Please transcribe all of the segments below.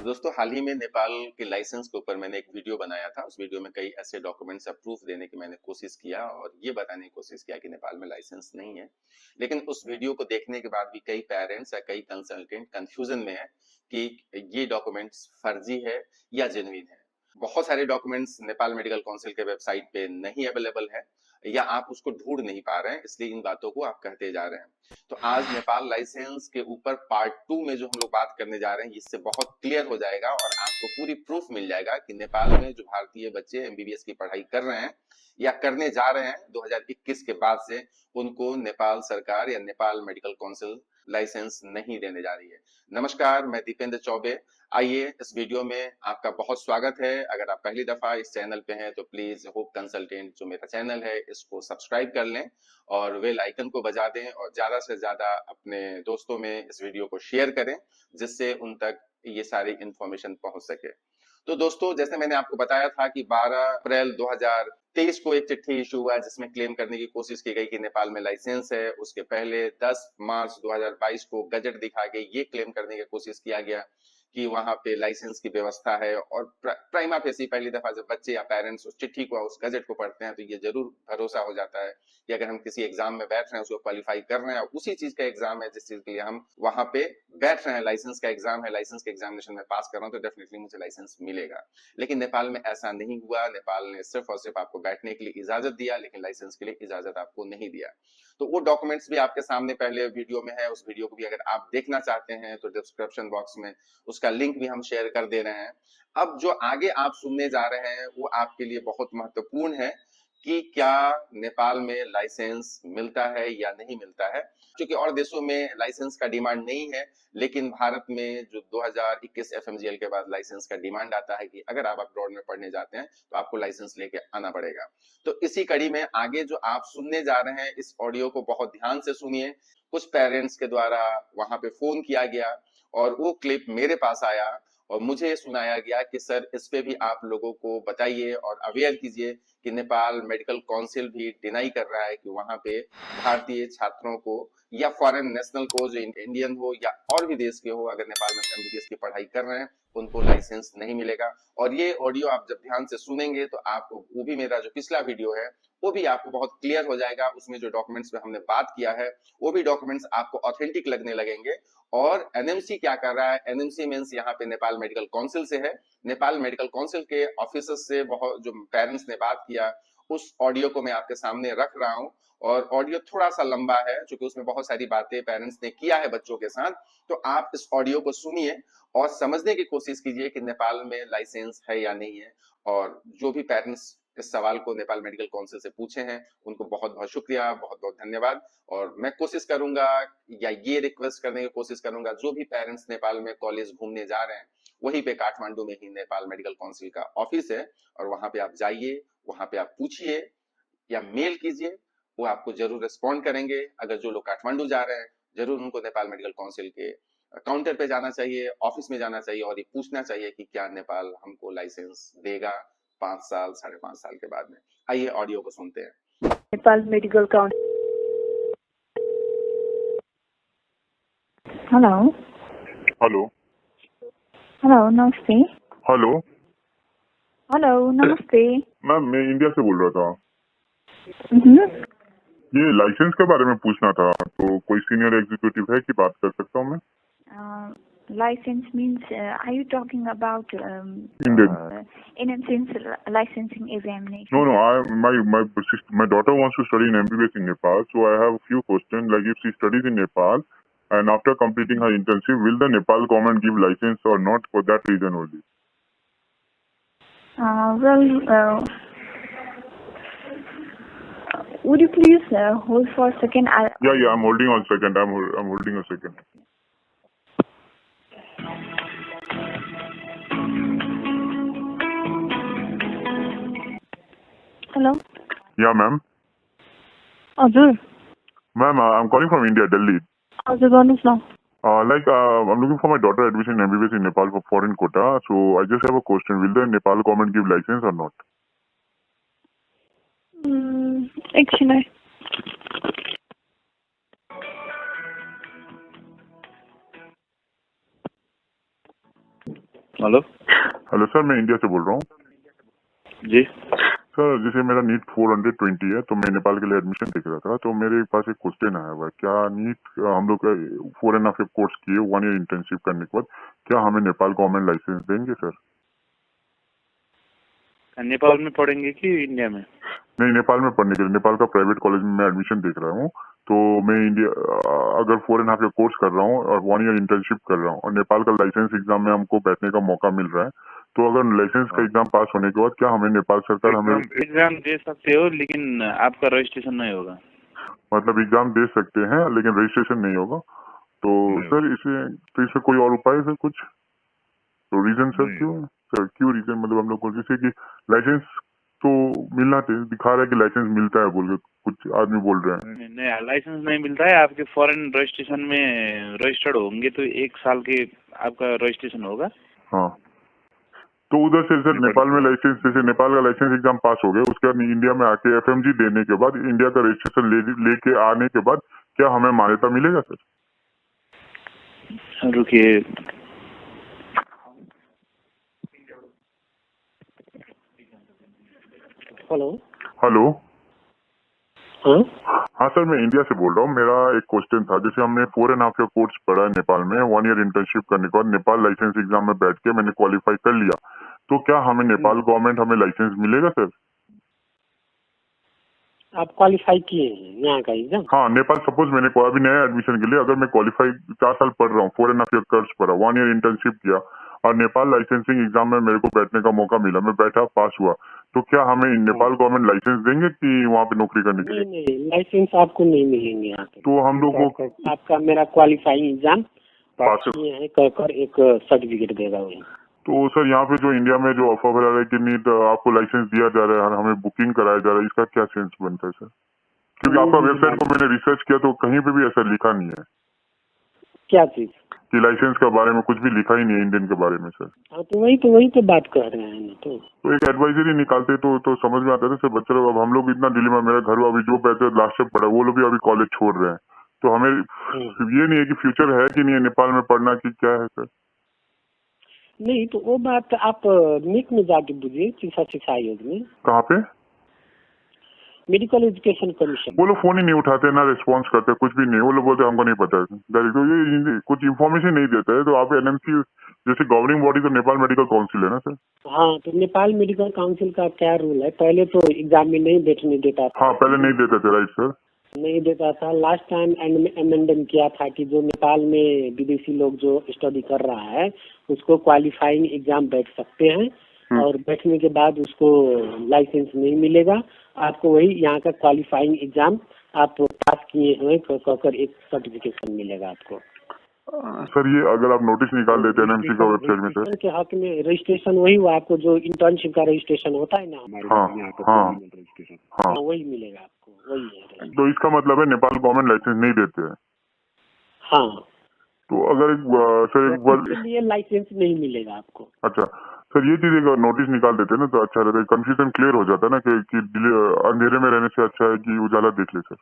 दोस्तों हाल ही में नेपाल के लाइसेंस के ऊपर मैंने एक वीडियो बनाया था। उस वीडियो में कई ऐसे डॉक्यूमेंट्स या प्रूफ देने की मैंने कोशिश किया और ये बताने की कोशिश किया कि नेपाल में लाइसेंस नहीं है। लेकिन उस वीडियो को देखने के बाद भी कई पेरेंट्स या कई कंसल्टेंट कंफ्यूजन में है कि ये डॉक्यूमेंट्स फर्जी है या जेन्युइन है। बहुत सारे डॉक्यूमेंट्स नेपाल मेडिकल काउंसिल के वेबसाइट पे नहीं अवेलेबल है या आप उसको ढूंढ नहीं पा रहे हैं, इसलिए इन बातों को आप कहते जा रहे हैं। तो आज नेपाल लाइसेंस के ऊपर पार्ट 2 में जो हम लोग बात करने जा रहे हैं, इससे बहुत क्लियर हो जाएगा और आपको पूरी प्रूफ मिल जाएगा कि नेपाल में जो भारतीय बच्चे एमबीबीएस की पढ़ाई कर रहे हैं या करने जा रहे हैं 2021 के बाद से, उनको नेपाल सरकार या नेपाल मेडिकल काउंसिल लाइसेंस नहीं देने जा रही है। नमस्कार, मैं दीपेंद्र चौबे। आइए, इस वीडियो में आपका बहुत स्वागत है। अगर आप पहली दफा इस चैनल पे हैं तो प्लीज होप कंसल्टेंट जो मेरा चैनल है इसको सब्सक्राइब कर लें और बेल आइकन को बजा दें और ज्यादा से ज्यादा अपने दोस्तों में इस वीडियो को शेयर करें, जिससे उन तक ये सारी इंफॉर्मेशन पहुंच सके। तो दोस्तों, जैसे मैंने आपको बताया था कि 12 अप्रैल 2023 को एक चिट्ठी इशू हुआ जिसमें क्लेम करने की कोशिश की गई कि नेपाल में लाइसेंस है। उसके पहले 10 मार्च 2022 को गजट दिखा के ये क्लेम करने की कोशिश किया गया कि वहां पे लाइसेंस की व्यवस्था है। और प्राइमा फेसी पहली दफा जब बच्चे या पेरेंट्स उस चिट्ठी को, उस गजट को पढ़ते हैं तो ये जरूर भरोसा हो जाता है कि अगर हम किसी एग्जाम में बैठ रहे हैं, उसको क्वालिफाई कर रहे हैं और उसी चीज का एग्जाम है जिस चीज के लिए हम वहां पे बैठ रहे हैं, लाइसेंस का एग्जाम है, लाइसेंस के एग्जामिनेशन में पास कर रहा हूँ तो डेफिनेटली मुझे लाइसेंस मिलेगा। लेकिन नेपाल में ऐसा नहीं हुआ। नेपाल ने सिर्फ और सिर्फ आपको बैठने के लिए इजाजत दिया, लेकिन लाइसेंस के लिए इजाजत आपको नहीं दिया। तो वो डॉक्यूमेंट्स भी आपके सामने पहले वीडियो में है। उस वीडियो को भी अगर आप देखना चाहते हैं तो डिस्क्रिप्शन बॉक्स में उसका लिंक भी हम शेयर कर दे रहे हैं। अब जो आगे आप सुनने जा रहे हैं वो आपके लिए बहुत महत्वपूर्ण है कि क्या नेपाल में लाइसेंस मिलता है या नहीं मिलता है। क्योंकि और देशों में लाइसेंस का डिमांड नहीं है, लेकिन भारत में जो 2021 एफएमजीएल के बाद लाइसेंस का डिमांड आता है कि अगर आप अब्रॉड में पढ़ने जाते हैं तो आपको लाइसेंस लेके आना पड़ेगा। तो इसी कड़ी में आगे जो आप सुनने जा रहे हैं, इस ऑडियो को बहुत ध्यान से सुनिए। कुछ पेरेंट्स के द्वारा वहां पे फोन किया गया और वो क्लिप मेरे पास आया और मुझे सुनाया गया कि सर इस पे भी आप लोगों को बताइए और अवेयर कीजिए कि नेपाल मेडिकल काउंसिल भी डिनाई कर रहा है कि वहां पे भारतीय छात्रों को या फॉरेन नेशनल को, जो इंडियन हो या और भी देश के हो, अगर नेपाल में एमबीबीएस की पढ़ाई कर रहे हैं उनको लाइसेंस नहीं मिलेगा। और ये ऑडियो आप जब ध्यान से सुनेंगे तो आपको वो भी, मेरा जो पिछला वीडियो है वो भी आपको बहुत क्लियर हो जाएगा। उसमें जो डॉक्यूमेंट्स पे हमने बात किया है वो भी डॉक्यूमेंट्स आपको ऑथेंटिक लगने लगेंगे। और एनएमसी क्या कर रहा है, एनएमसी मींस यहाँ पे नेपाल मेडिकल काउंसिल से है। नेपाल मेडिकल काउंसिल के ऑफिसर्स से बहुत जो पेरेंट्स ने बात किया, उस ऑडियो को मैं आपके सामने रख रहा हूँ। और ऑडियो थोड़ा सा लंबा है क्योंकि उसमें बहुत सारी बातें पेरेंट्स ने किया है बच्चों के साथ। तो आप इस ऑडियो को सुनिए और समझने की कोशिश कीजिए कि नेपाल में लाइसेंस है या नहीं है। और जो भी पेरेंट्स इस सवाल को नेपाल मेडिकल काउंसिल से पूछे हैं उनको बहुत बहुत शुक्रिया, बहुत बहुत धन्यवाद। और मैं कोशिश करूंगा या ये रिक्वेस्ट करने की कोशिश करूंगा, जो भी पेरेंट्स नेपाल में कॉलेज घूमने जा रहे हैं, वहीं पे काठमांडू में ही नेपाल मेडिकल काउंसिल का ऑफिस है और वहां पे आप जाइए, वहां पे आप पूछिए या मेल कीजिए, वो आपको जरूर रिस्पॉन्ड करेंगे। अगर जो लोग काठमांडू जा रहे हैं, जरूर उनको नेपाल मेडिकल काउंसिल के काउंटर पे जाना चाहिए, ऑफिस में जाना चाहिए और ये पूछना चाहिए कि क्या नेपाल हमको लाइसेंस देगा 5 साल 5.5 साल के बाद में। आइए ऑडियो को सुनते हैं। Nepal medical council. Hello hello hello नमस्ते। हेलो हेलो नमस्ते। मैम, मैं इंडिया से बोल रहा था। हम्म। ये लाइसेंस के बारे में पूछना था, तो कोई सीनियर एग्जीक्यूटिव है कि बात कर सकता हूँ मैं? License means are you talking about Indian. NMC's licensing examination? No, my daughter wants to study in MBBS in Nepal, so I have a few questions. Like, if she studies in Nepal and after completing her internship, will the Nepal government give license or not? For that reason only. Would you please hold for a second? Yeah, I'm holding on second. I'm holding a second. Hello. Yeah, ma'am. हजुर Ma'am, I'm calling from India, Delhi. हजुर भन्नुहोस् न। I'm looking for my daughter admission in MBBS in Nepal for foreign quota. So I just have a question. Will the Nepal government give license or not? एकछिन है। Hello hello sir, मैं India से बोल रहा हूँ। जी। Sir जैसे मेरा NEET 420 है, तो मैं नेपाल के लिए एडमिशन देख रहा था, तो मेरे पास एक क्वेश्चन आया हुआ है। क्या नीट हम लोग 4.5 कोर्स किए 1 ईयर इंटर्नशिप करने के बाद क्या हमें नेपाल गवर्नमेंट लाइसेंस देंगे सर? नेपाल में पढ़ेंगे कि इंडिया में? नहीं, नेपाल में पढ़ने के लिए। नेपाल का प्राइवेट कॉलेज में मैं एडमिशन देख रहा हूँ, तो मैं इंडिया अगर 4.5 ईयर कोर्स कर रहा हूँ और 1 ईयर इंटर्नशिप कर रहा हूँ और नेपाल का लाइसेंस एग्जाम में हमको बैठने का मौका मिल रहा है, तो अगर लाइसेंस का एग्जाम पास होने के बाद क्या हमें नेपाल सरकार हमें एग्जाम दे सकते हो, लेकिन आपका रजिस्ट्रेशन नहीं होगा। मतलब एग्जाम दे सकते हैं लेकिन रजिस्ट्रेशन नहीं होगा? तो सर इसमें कोई और उपाय है सर कुछ? तो रीजन सर क्यों रीजन मतलब हम लोग को जैसे कि लाइसेंस तो मिलना चाहिए, दिखा रहा है कि लाइसेंस मिलता है बोल के कुछ आदमी बोल रहे हैं। नहीं, लाइसेंस नहीं मिलता है। आपके फॉरेन रजिस्ट्रेशन में रजिस्टर्ड होंगे तो 1 साल के आपका रजिस्ट्रेशन होगा। हाँ, तो उधर से सर नेपाल में लाइसेंस, जैसे नेपाल का लाइसेंस एग्जाम पास हो गया, उसके बाद इंडिया में आके एफएमजी देने के बाद इंडिया का रजिस्ट्रेशन लेके आने के बाद क्या हमें मान्यता मिलेगा सर? रुकिए, हेलो हेलो, हाँ हाँ सर मैं इंडिया से बोल रहा हूँ। मेरा एक क्वेश्चन था, जैसे हमने 4.5 ईयर कोर्स पढ़ा है नेपाल में, 1 ईयर इंटर्नशिप करने के बाद नेपाल लाइसेंस एग्जाम में बैठ के मैंने क्वालिफाई कर लिया, तो क्या हमें नेपाल गवर्नमेंट हमें लाइसेंस मिलेगा सर? आप क्वालिफाई किए हैं यहाँ का एग्जाम? हाँ, नेपाल सपोज मैंने अभी नया एडमिशन के लिए अगर मैं क्वालिफाई 4 साल पढ़ रहा हूँ, 4.5 ईयर कोर्स पढ़ा, 1 ईयर इंटर्नशिप किया और नेपाल लाइसेंसिंग एग्जाम में मेरे को बैठने का मौका मिला, मैं बैठा पास हुआ, तो क्या हमें नेपाल गवर्नमेंट लाइसेंस देंगे कि वहाँ पे नौकरी करने के लिए? नहीं, लाइसेंस आपको नहीं मिलेंगे यहाँ पे। तो हम लोग को आपका मेरा क्वालिफाइंग एग्जाम पास किए हैं कर एक सर्टिफिकेट देगा वही। तो सर यहाँ पे जो इंडिया में जो ऑफर आ रहा है कि नीट आपको लाइसेंस दिया जा रहा है और हमें बुकिंग कराया जा रहा है, इसका क्या सेंस बनता है सर? क्योंकि आपका वेबसाइट को मैंने रिसर्च किया तो कहीं पे भी ऐसा लिखा नहीं है। क्या चीज? कि लाइसेंस के बारे में कुछ भी लिखा ही नहीं है इंडियन के बारे में सर। हाँ, तो वही तो बात कर रहे हैं ना। तो एक एडवाइजरी निकालते तो समझ में आता था सर। बच्चे लोग, अब हम लोग इतना डिलीमा, मेरा घर अभी जो पैसे लास्ट में पड़ा वो लोग भी अभी कॉलेज छोड़ रहे हैं, तो हमें ये नहीं है कि फ्यूचर है कि नहीं है नेपाल में पढ़ना की क्या है सर? नहीं, तो वो बात आप निक में जाके बुझिए, शिक्षा आयोग में। कहाँ पे? Medical education commission. वो लोग फोन ही नहीं उठाते, ना रिस्पॉन्स करते, कुछ भी नहीं। वो लोग बोलते हमको नहीं पता है डायरेक्ट, तो ये कुछ इन्फॉर्मेशन नहीं देता है। तो आप एनएमसी जैसे गवर्निंग बॉडी तो नेपाल मेडिकल काउंसिल है ना सर? हाँ, तो नेपाल मेडिकल काउंसिल का क्या रूल है? पहले तो एग्जाम में नहीं बैठने देता था। हाँ, पहले नहीं देते थे, राइट सर? नहीं देता था। लास्ट टाइम अमेंडमेंट किया था कि जो नेपाल में विदेशी लोग जो स्टडी कर रहा है उसको क्वालिफाइंग एग्जाम बैठ सकते हैं, और बैठने के बाद उसको लाइसेंस नहीं मिलेगा। आपको वही यहाँ का क्वालिफाइंग एग्जाम आप पास किए हैं कहकर एक सर्टिफिकेशन मिलेगा आपको। सर ये अगर आप नोटिस निकाल देते हैं एनएमसी का वेबसाइट में सर? के हक में रजिस्ट्रेशन वही हुआ आपको, जो इंटर्नशिप का रजिस्ट्रेशन होता है ना हमारे यहाँ का, हाँ वही मिलेगा आपको, वही है। तो इसका मतलब है नेपाल गवर्नमेंट लाइसेंस नहीं देते हैं? हाँ, तो अगर सर एक बार इसके लिए लाइसेंस नहीं मिलेगा आपको। अच्छा सर, ये चीज एक नोटिस निकाल देते ना तो अच्छा रहता है, कंफ्यूजन क्लियर हो जाता है ना कि अंधेरे में रहने से अच्छा है कि उजाला देख ले सर।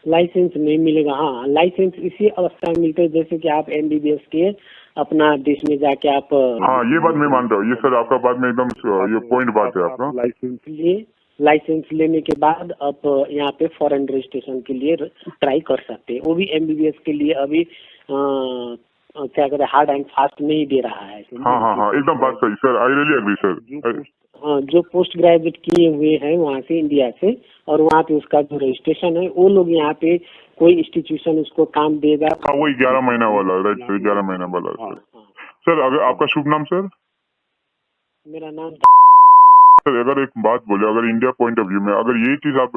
लाइसेंस नहीं मिलेगा। हाँ, लाइसेंस इसी अवस्था में मिलते है जैसे कि आप एमबीबीएस के अपना देश में जाके आप। हाँ, ये बात मैं मानता हूँ, ये सर आपका बात में एकदम ये पॉइंट बात है आपका। लाइसेंस लेने के बाद आप यहाँ पे फॉरेन रजिस्ट्रेशन के लिए ट्राई कर सकते हैं। वो भी एमबीबीएस के लिए अभी क्या कहते हैं, हार्ड एंड फास्ट नहीं दे रहा है। हाँ, एकदम बात सही sir, I really agree sir. हाँ, जो पोस्ट ग्रेजुएट किए हुए हैं वहाँ से, इंडिया से, और वहाँ पे उसका जो रजिस्ट्रेशन है, वो लोग यहाँ पे कोई इंस्टीट्यूशन उसको काम देगा। हाँ, वही 11 महीना वाला, राइट सर, 11 महीना वाला सर। सर अगर आपका शुभ नाम सर? मेरा नाम सर, अगर एक बात बोले, अगर इंडिया पॉइंट ऑफ व्यू में अगर ये चीज आप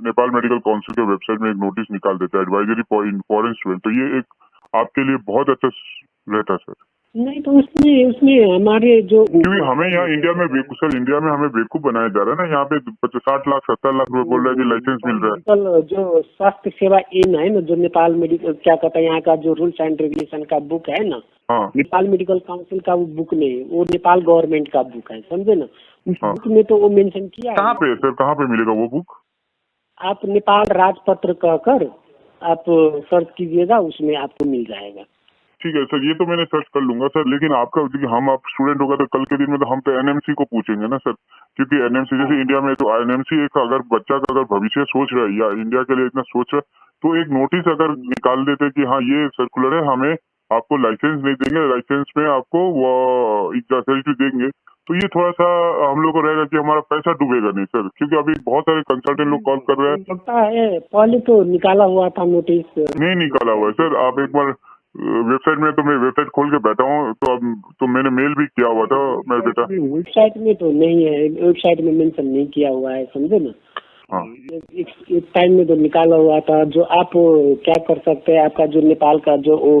नेपाल मेडिकल काउंसिल के वेबसाइट में एक नोटिस निकाल देते हैं एडवाइजरी फॉर फॉरेन स्टूडेंट, तो ये एक आपके लिए बहुत अच्छा रहता सर। नहीं, तो उसमें हमारे जो, क्योंकि हमें यहाँ इंडिया में सर, इंडिया में हमें बेवकूफ बनाया जा रहा है ना। यहाँ पे 60 लाख 70 लाख रुपए बोल रहे हैं कि लाइसेंस मिल रहा है। कल जो स्वास्थ्य सेवा एन है ना, जो नेपाल मेडिकल क्या कहता है, यहाँ का जो रूल्स एंड रेगुलेशन का बुक है ना, हाँ, नेपाल मेडिकल काउंसिल का वो बुक नहीं, वो नेपाल गवर्नमेंट का बुक है, समझे ना। उस बुक में तो वो मेंशन किया है। कहाँ पे सर, कहाँ पे मिलेगा वो बुक? आप नेपाल राजपत्र कहकर आप सर्च कीजिएगा, उसमें आपको मिल जाएगा। ठीक है सर, ये तो मैंने सर्च कर लूंगा सर। लेकिन आपका देखिए, हम आप स्टूडेंट होगा तो कल के दिन में तो हम तो एनएमसी को पूछेंगे ना सर, क्योंकि एनएमसी जैसे इंडिया में तो एनएमसी एक अगर बच्चा का अगर भविष्य सोच रहा है या इंडिया के लिए इतना सोच रहा है तो एक नोटिस अगर निकाल देते कि हाँ ये सर्कुलर है, हमें आपको लाइसेंस नहीं देंगे, लाइसेंस में आपको वो फैसिलिटी देंगे, तो ये थोड़ा सा हम लोग को रहेगा कि हमारा पैसा डूबेगा नहीं सर, क्योंकि अभी बहुत सारे कंसल्टेंट लोग कॉल कर रहे हैं। लगता है पहले तो निकाला हुआ था नोटिस। नहीं निकाला हुआ है सर, आप एक बार वेबसाइट में, तो मैं वेबसाइट खोल के बैठा हूँ, तो अब तो मैंने मेल भी किया हुआ था मेरे बेटा। वेबसाइट में तो नहीं है, वेबसाइट में मेंशन नहीं किया हुआ है, समझे ना। हाँ एक टाइम में तो निकाला हुआ था। जो आप क्या कर सकते हैं, आपका जो नेपाल का जो वो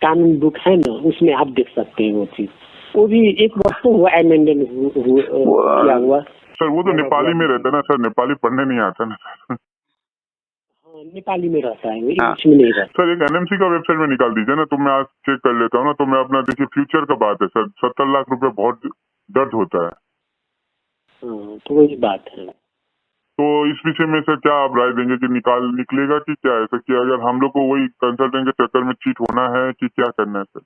कानून बुक है ना, उसमें आप देख सकते हैं वो चीज। वो भी एक बार तो हुआ अमेंडमेंट किया हुआ। सर वो तो नेपाली में रहता है ना सर, नेपाली पढ़ने नहीं आता ना सर। हाँ, नेपाली में रहता है, इंग्लिश में नहीं रहता। सर एक एनएमसी का वेबसाइट में निकाल दीजिए ना, तो मैं आज चेक कर लेता हूँ ना। तो मैं अपना देखिए, फ्यूचर का बात है सर, 70 लाख रुपए बहुत दर्द होता है। हाँ, तो वही बात है। तो इस विषय में सर क्या आप राय देंगे कि निकलेगा कि क्या है सर, कि अगर हम लोग को वही कंसल्टेंट के चक्कर में चीट होना है कि क्या करना है सर?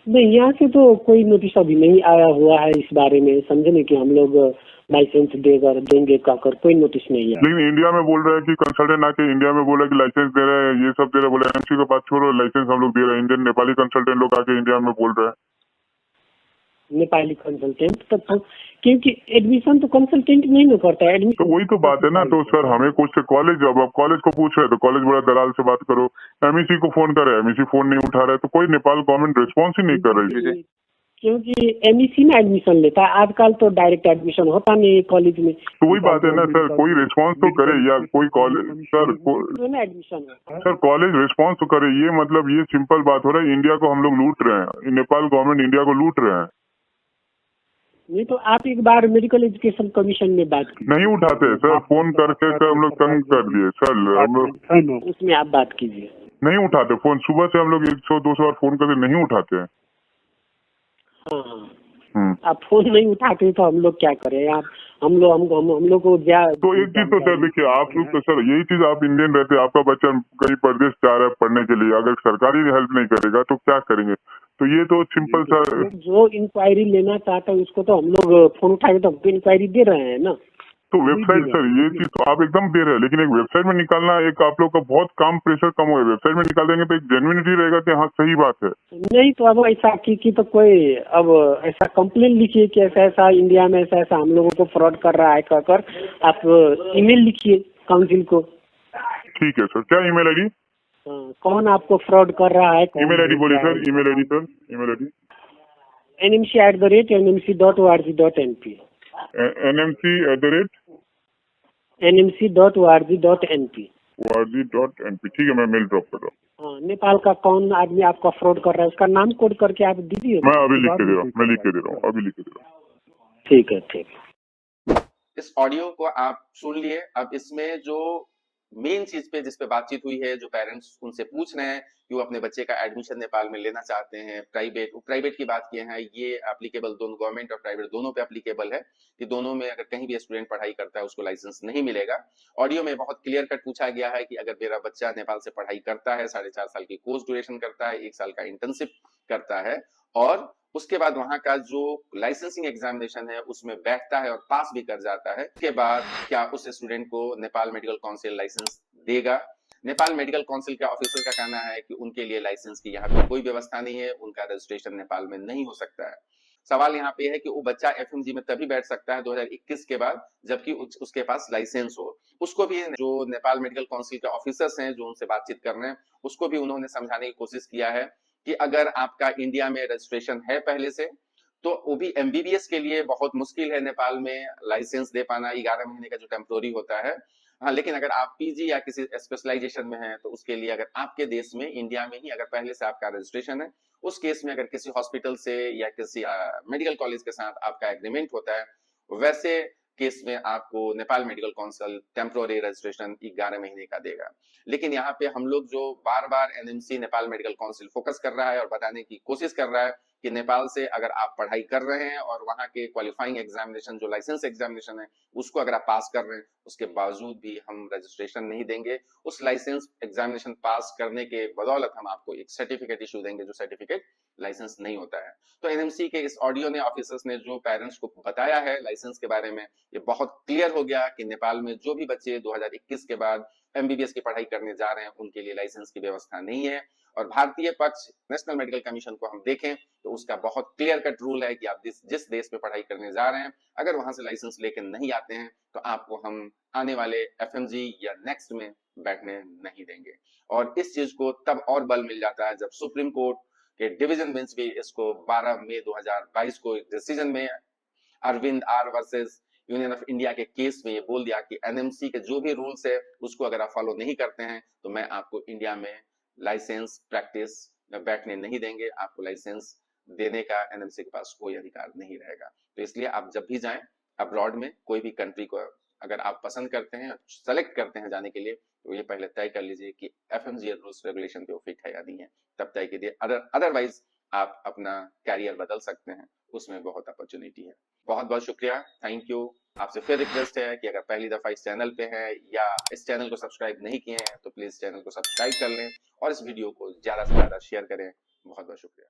नहीं, यहाँ से तो कोई नोटिस अभी नहीं आया हुआ है इस बारे में, समझे ना, कि हम लोग लाइसेंस देंगे कहकर कोई नोटिस नहीं है। लेकिन इंडिया में बोल रहा है कि कंसल्टेंट आके इंडिया में बोला कि लाइसेंस दे रहे हैं, ये सब दे रहे हैं। बोला एनएमसी का बात छोड़ो, लाइसेंस हम लोग दे रहे हैं। इंडियन नेपाली कंसल्टेंट लोग आके इंडिया में बोल रहे हैं। नेपाली कंसल्टेंट तो, क्योंकि एडमिशन तो कंसल्टेंट नहीं ना करता है, तो एडमिशन वही तो बात है ना। तो सर हमें कुछ कॉलेज, अब आप कॉलेज को पूछ रहे हैं तो कॉलेज बोला दलाल से बात करो। एमईसी को फोन करे, एमईसी फोन नहीं उठा रहा है, तो कोई नेपाल गवर्नमेंट रिस्पॉन्स ही नहीं कर रही है। क्योंकि एमईसी में एडमिशन लेता है आजकल, तो डायरेक्ट एडमिशन होता नहीं है कॉलेज में। तो वही बात है ना सर, कोई रिस्पॉन्स तो करे, या कोई college sir admission sir college response तो करे। ये मतलब ये सिंपल बात हो रहा है, इंडिया को हम लोग लूट रहे हैं, नेपाल गवर्नमेंट इंडिया को लूट रहे हैं। नहीं तो आप एक बार मेडिकल एजुकेशन कमीशन में बात कीजिए। नहीं उठाते सर, फोन करके सर हम लोग तंग कर दिए सर, हम लोग उसमें आप बात कीजिए। नहीं उठाते फोन। सुबह से हम लोग 100-200 बार फोन करके नहीं उठाते हैं। हाँ, आप फोन नहीं उठाते तो हम लोग क्या करें। आप हम लोग को तो एक चीज तो सर देखिए, आप लोग तो सर यही चीज, आप इंडियन रहते हैं, आपका बच्चा कहीं प्रदेश जा रहा है पढ़ने के लिए, अगर सरकारी हेल्प नहीं करेगा तो क्या करेंगे? तो ये तो सिंपल सा। जो इंक्वायरी लेना चाहता है उसको तो हम लोग फोन उठा के तो इंक्वायरी दे रहे हैं ना। तो वेबसाइट सर, ये चीज तो आप एकदम दे रहे हैं, लेकिन एक वेबसाइट में निकालना, एक आप लोग का बहुत काम प्रेशर कम हो। वेबसाइट में निकाल देंगे तो एक जेन्युइनिटी रहेगा कि हाँ सही बात है। नहीं तो अब ऐसा की तो कोई अब ऐसा कंप्लेन लिखिए कि ऐसा ऐसा इंडिया में ऐसा ऐसा हम लोगों को फ्रॉड कर रहा है कहकर आप ईमेल लिखिए काउंसिल को। ठीक है सर, क्या ईमेल आईडी? कौन आपको फ्रॉड कर रहा है? ईमेल आईडी बोलिए sir, email ID sir, email ID. nmc@nmc.org.np nmc.org.np। ठीक है, मैं मेल ड्रॉप कर रहा हूँ। हाँ, नेपाल का कौन आदमी आपका फ्रॉड कर रहा है उसका नाम कोड करके आप दीजिए। मैं अभी लिख के दे रहा हूँ, मैं लिख के दे रहा हूँ, अभी लिख के दे रहा हूँ। ठीक है, ठीक। इस ऑडियो को आप सुन लिए। अब इसमें जो मेन चीज पे जिस पे बातचीत हुई है, जो पेरेंट्स उनसे पूछ रहे हैं कि वो अपने बच्चे का एडमिशन नेपाल में लेना चाहते हैं, प्राइवेट की बात किए हैं, ये एप्लीकेबल दोनों, गवर्नमेंट और प्राइवेट दोनों पे एप्लीकेबल है कि दोनों में अगर कहीं भी स्टूडेंट पढ़ाई करता है उसको लाइसेंस नहीं मिलेगा। ऑडियो में बहुत क्लियर कट पूछा गया है कि अगर मेरा बच्चा नेपाल से पढ़ाई करता है, 4.5 साल की कोर्स ड्यूरेशन करता है, 1 साल का इंटर्नशिप करता है और उसके बाद वहां का जो लाइसेंसिंग एग्जामिनेशन है उसमें बैठता है और पास भी कर जाता है, उसके बाद क्या उस स्टूडेंट को नेपाल मेडिकल काउंसिल लाइसेंस देगा? नेपाल मेडिकल काउंसिल के ऑफिसर का कहना है कि उनके लिए लाइसेंस की यहाँ पे कोई व्यवस्था नहीं है, उनका रजिस्ट्रेशन नेपाल में नहीं हो सकता है। सवाल यहाँ पे है कि वो बच्चा एफएमजी में तभी बैठ सकता है 2021 के बाद जबकि उसके पास लाइसेंस हो। उसको भी जो नेपाल मेडिकल काउंसिल के ऑफिसर्स हैं जो उनसे बातचीत कर रहे हैं, उसको भी उन्होंने समझाने की कोशिश किया है कि अगर आपका इंडिया में रजिस्ट्रेशन है पहले से, तो वो भी एमबीबीएस के लिए बहुत मुश्किल है नेपाल में लाइसेंस दे पाना, 11 महीने का जो टेम्पोररी होता है। हाँ, लेकिन अगर आप पीजी या किसी स्पेशलाइजेशन में हैं तो उसके लिए अगर आपके देश में, इंडिया में ही अगर पहले से आपका रजिस्ट्रेशन है, उस केस में अगर किसी हॉस्पिटल से या किसी मेडिकल कॉलेज के साथ आपका एग्रीमेंट होता है, वैसे केस में आपको Nepal medical council temporary registration 11 महीने का देगा। लेकिन यहाँ पे हम लोग जो बार बार NMC Nepal medical council focus कर रहा है और बताने की कोशिश कर रहा है कि नेपाल से अगर आप पढ़ाई कर रहे हैं और वहां के क्वालिफाइंग एग्जामिनेशन जो लाइसेंस एग्जामिनेशन है उसको अगर आप पास कर रहे हैं, उसके बावजूद भी हम रजिस्ट्रेशन नहीं देंगे। उस लाइसेंस एग्जामिनेशन पास करने के बदौलत हम आपको एक सर्टिफिकेट इशू देंगे, जो सर्टिफिकेट लाइसेंस नहीं होता है। तो एनएमसी के इस ऑडियो ने ऑफिसर्स ने जो पेरेंट्स को बताया है लाइसेंस के बारे में, ये बहुत क्लियर हो गया कि नेपाल में जो भी बच्चे 2021 के बाद एमबीबीएस की पढ़ाई करने जा रहे हैं उनके लिए लाइसेंस की व्यवस्था नहीं है। और भारतीय पक्ष नेशनल मेडिकल कमीशन को हम देखें तो उसका बहुत क्लियर कट रूल है कि आप जिस देश में पढ़ाई करने जा रहे हैं अगर वहां से लाइसेंस लेकर नहीं आते हैं तो आपको हम आने वाले एफएमजी या नेक्स्ट में बैठने नहीं देंगे। और इस चीज को तब और बल मिल जाता है जब सुप्रीम कोर्ट के डिवीजन बेंच भी इसको 12 मई 2022 को डिसीजन में Arvind R versus Union of India के केस में ये बोल दिया कि एनएमसी के जो भी रूल्स है उसको अगर आप फॉलो नहीं करते हैं तो मैं आपको इंडिया में लाइसेंस प्रैक्टिस में बैठने नहीं देंगे, आपको लाइसेंस देने का एनएमसी के पास कोई अधिकार नहीं रहेगा। तो इसलिए आप जब भी जाएं अब्रॉड में कोई भी कंट्री को अगर आप पसंद करते हैं, सेलेक्ट करते हैं जाने के लिए, तो ये पहले तय कर लीजिए कि एफएमजी रूल्स रेगुलेशन पे वो फिट है या नहीं है, तब तय कीजिए। अदरवाइज आप अपना कैरियर बदल सकते हैं, उसमें बहुत अपॉर्चुनिटी है। बहुत बहुत शुक्रिया, थैंक यू। आपसे फिर रिक्वेस्ट है कि अगर पहली दफा इस चैनल पे है या इस चैनल को सब्सक्राइब नहीं किए हैं तो प्लीज चैनल को सब्सक्राइब कर लें और इस वीडियो को ज्यादा से ज्यादा शेयर करें। बहुत बहुत शुक्रिया।